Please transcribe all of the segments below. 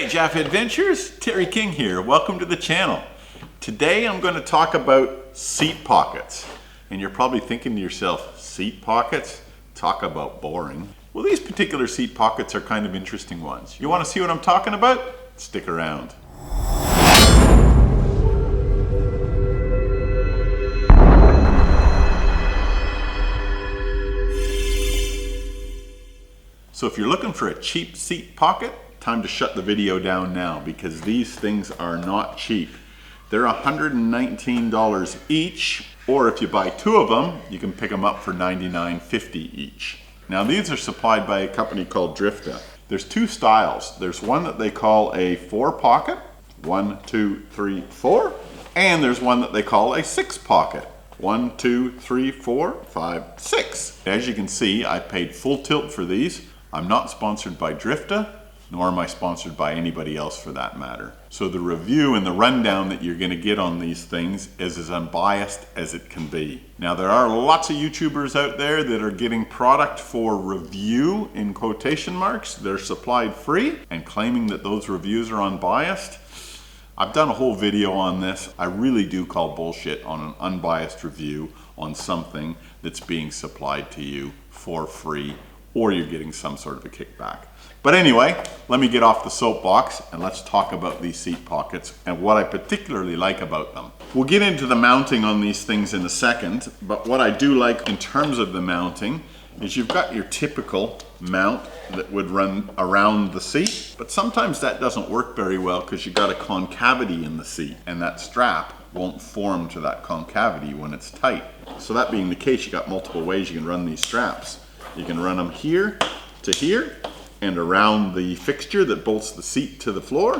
G'day Jafffa Adventures, Terry King here. Welcome to the channel. Today I'm going to talk about seat pockets. And you're probably thinking to yourself, seat pockets? Talk about boring. Well, these particular seat pockets are kind of interesting ones. You want to see what I'm talking about? Stick around. So if you're looking for a cheap seat pocket, time to shut the video down now because these things are not cheap. They're $119 each, or if you buy two of them, you can pick them up for $99.50 each. Now these are supplied by a company called Drifta. There's two styles. There's one that they call a 4 pocket, 1, 2, 3, 4, and there's one that they call a 6 pocket. 1, 2, 3, 4, 5, 6. As you can see, I paid full tilt for these. I'm not sponsored by Drifta, nor am I sponsored by anybody else for that matter. So the review and the rundown that you're going to get on these things is as unbiased as it can be. Now there are lots of YouTubers out there that are getting product for review in quotation marks. They're supplied free and claiming that those reviews are unbiased. I've done a whole video on this. I really do call bullshit on an unbiased review on something that's being supplied to you for free, or you're getting some sort of a kickback. But anyway, let me get off the soapbox and let's talk about these seat pockets and what I particularly like about them. We'll get into the mounting on these things in a second, but what I do like in terms of the mounting is you've got your typical mount that would run around the seat, but sometimes that doesn't work very well because you've got a concavity in the seat and that strap won't form to that concavity when it's tight. So that being the case, you got multiple ways you can run these straps. You can run them here to here and around the fixture that bolts the seat to the floor.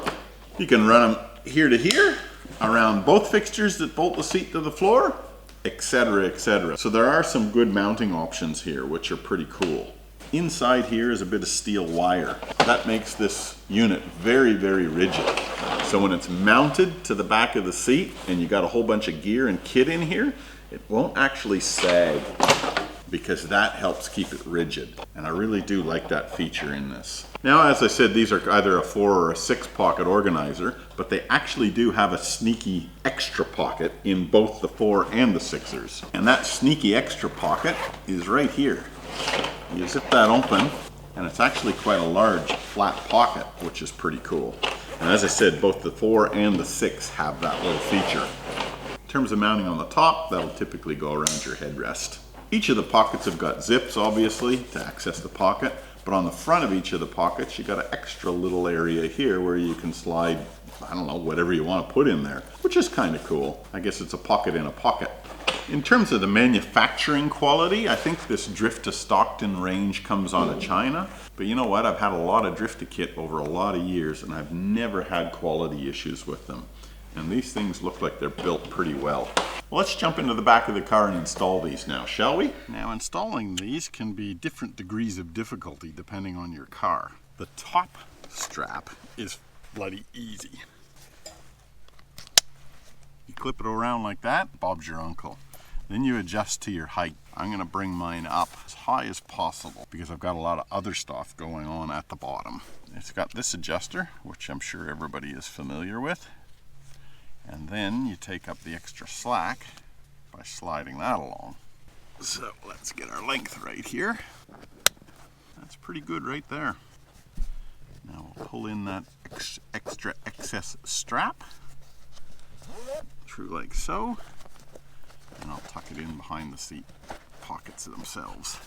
You can run them here to here, around both fixtures that bolt the seat to the floor, etc., etc. So there are some good mounting options here, which are pretty cool. Inside here is a bit of steel wire. That makes this unit very, very rigid. So when it's mounted to the back of the seat and you got a whole bunch of gear and kit in here, it won't actually sag, because that helps keep it rigid. And I really do like that feature in this. Now, as I said, these are either a 4 or a 6 pocket organizer, but they actually do have a sneaky extra pocket in both the 4 and the 6ers. And that sneaky extra pocket is right here. You zip that open, and it's actually quite a large flat pocket, which is pretty cool. And as I said, both the 4 and the 6 have that little feature. In terms of mounting on the top, that'll typically go around your headrest. Each of the pockets have got zips, obviously, to access the pocket, but on the front of each of the pockets, you got an extra little area here where you can slide, I don't know, whatever you want to put in there, which is kind of cool. I guess it's a pocket in a pocket. In terms of the manufacturing quality, I think this Drifta Stockton range comes out of China, but you know what? I've had a lot of Drifta kit over a lot of years, and I've never had quality issues with them. And these things look like they're built pretty well. Well, let's jump into the back of the car and install these now, shall we? Now, installing these can be different degrees of difficulty depending on your car. The top strap is bloody easy. You clip it around like that, Bob's your uncle. Then you adjust to your height. I'm going to bring mine up as high as possible because I've got a lot of other stuff going on at the bottom. It's got this adjuster, which I'm sure everybody is familiar with. And then you take up the extra slack by sliding that along. So let's get our length right here. That's pretty good right there. Now we'll pull in that extra excess strap through like so, and I'll tuck it in behind the seat pockets themselves.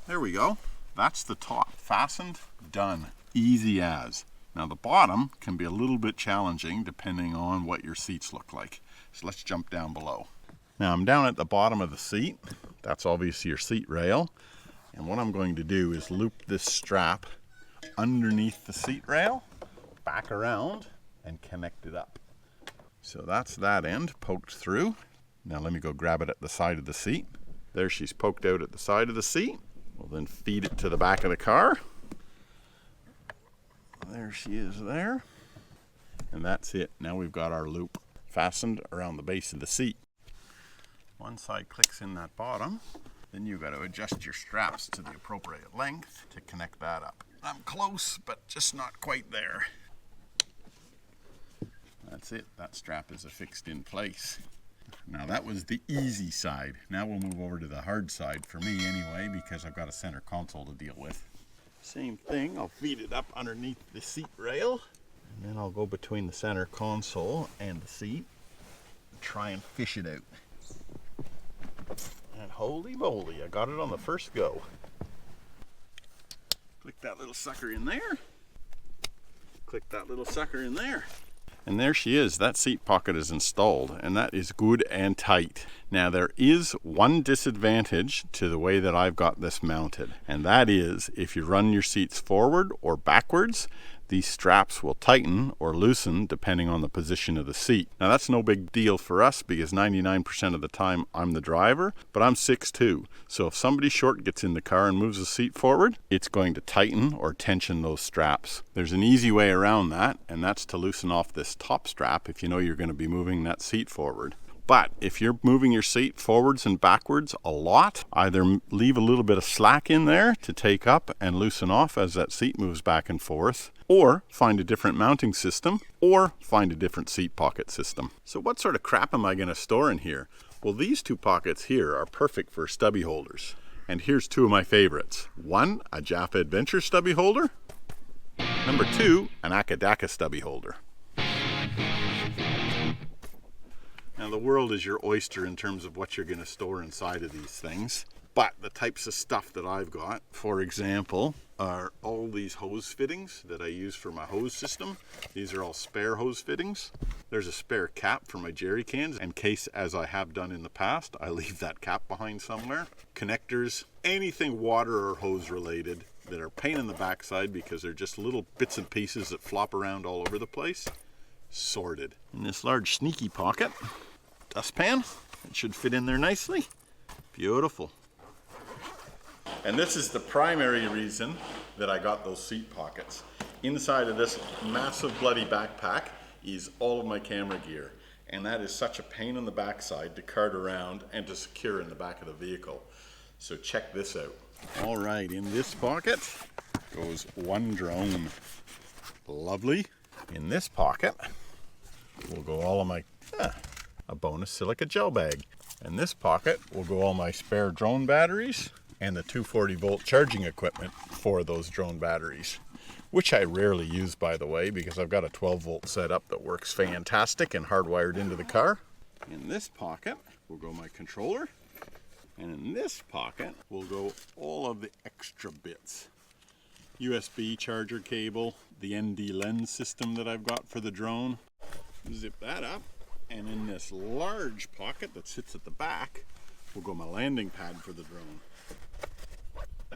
There we go. That's the top. Fastened, done. Easy as. Now the bottom can be a little bit challenging depending on what your seats look like. So let's jump down below. Now I'm down at the bottom of the seat. That's obviously your seat rail. And what I'm going to do is loop this strap underneath the seat rail, back around, and connect it up. So that's that end poked through. Now let me go grab it at the side of the seat. There, she's poked out at the side of the seat. We'll then feed it to the back of the car. There she is there. And that's it. Now we've got our loop fastened around the base of the seat. One side clicks in that bottom. Then you've got to adjust your straps to the appropriate length to connect that up. I'm close, but just not quite there. That's it. That strap is affixed in place. Now that was the easy side. Now we'll move over to the hard side, for me anyway, because I've got a center console to deal with. Same thing, I'll feed it up underneath the seat rail, and then I'll go between the center console and the seat and try and fish it out. And holy moly, I got it on the first go. Click that little sucker in there. Click that little sucker in there. And there she is. That seat pocket is installed, and that is good and tight. Now there is one disadvantage to the way that I've got this mounted, and that is if you run your seats forward or backwards, these straps will tighten or loosen depending on the position of the seat. Now that's no big deal for us because 99% of the time I'm the driver, but I'm 6'2", so if somebody short gets in the car and moves the seat forward, it's going to tighten or tension those straps. There's an easy way around that, and that's to loosen off this top strap if you know you're going to be moving that seat forward. But if you're moving your seat forwards and backwards a lot, either leave a little bit of slack in there to take up and loosen off as that seat moves back and forth, or find a different mounting system, or find a different seat pocket system. So what sort of crap am I going to store in here? Well, these two pockets here are perfect for stubby holders. And here's two of my favorites. One, a Jafffa Adventures stubby holder. Number two, an Akadaka stubby holder. Now the world is your oyster in terms of what you're going to store inside of these things. But the types of stuff that I've got, for example, are all these hose fittings that I use for my hose system. These are all spare hose fittings. There's a spare cap for my jerry cans in case, as I have done in the past, I leave that cap behind somewhere. Connectors, anything water or hose related that are pain in the backside because they're just little bits and pieces that flop around all over the place. Sorted. In this large sneaky pocket, dustpan, it should fit in there nicely. Beautiful. And this is the primary reason that I got those seat pockets. Inside of this massive bloody backpack is all of my camera gear. And that is such a pain in the backside to cart around and to secure in the back of the vehicle. So check this out. All right, in this pocket goes one drone. Lovely. In this pocket will go all of my, a bonus silica gel bag. In this pocket will go all my spare drone batteries and the 240 volt charging equipment for those drone batteries, which I rarely use, by the way, because I've got a 12 volt setup that works fantastic and hardwired into the car. In this pocket will go my controller, and in this pocket will go all of the extra bits. USB charger cable, the ND lens system that I've got for the drone. Zip that up, and in this large pocket that sits at the back will go my landing pad for the drone.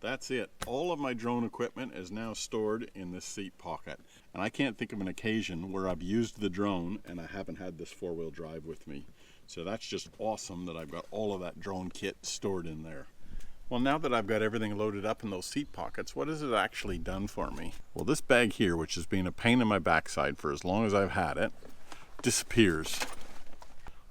That's it. All of my drone equipment is now stored in this seat pocket. And I can't think of an occasion where I've used the drone and I haven't had this four-wheel drive with me. So that's just awesome that I've got all of that drone kit stored in there. Well, now that I've got everything loaded up in those seat pockets, what has it actually done for me? Well, this bag here, which has been a pain in my backside for as long as I've had it, disappears.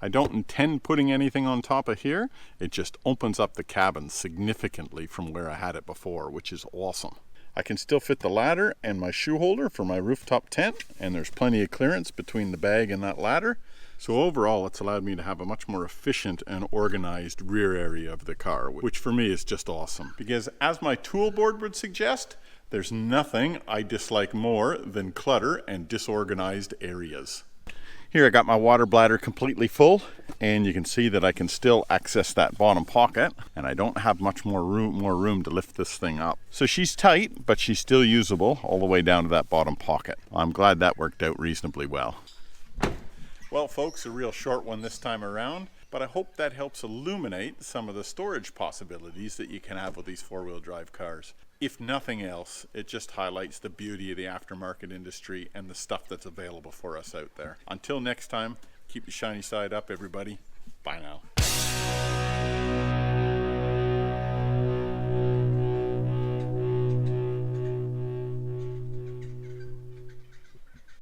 I don't intend putting anything on top of here. It just opens up the cabin significantly from where I had it before, which is awesome. I can still fit the ladder and my shoe holder for my rooftop tent, and there's plenty of clearance between the bag and that ladder. So overall, it's allowed me to have a much more efficient and organized rear area of the car, which for me is just awesome. Because as my tool board would suggest, there's nothing I dislike more than clutter and disorganized areas. Here I got my water bladder completely full, and you can see that I can still access that bottom pocket, and I don't have much more room to lift this thing up. So she's tight, but she's still usable all the way down to that bottom pocket. I'm glad that worked out reasonably well. Well, folks, a real short one this time around, but I hope that helps illuminate some of the storage possibilities that you can have with these four-wheel drive cars. If nothing else, it just highlights the beauty of the aftermarket industry and the stuff that's available for us out there. Until next time, keep the shiny side up, everybody. Bye now.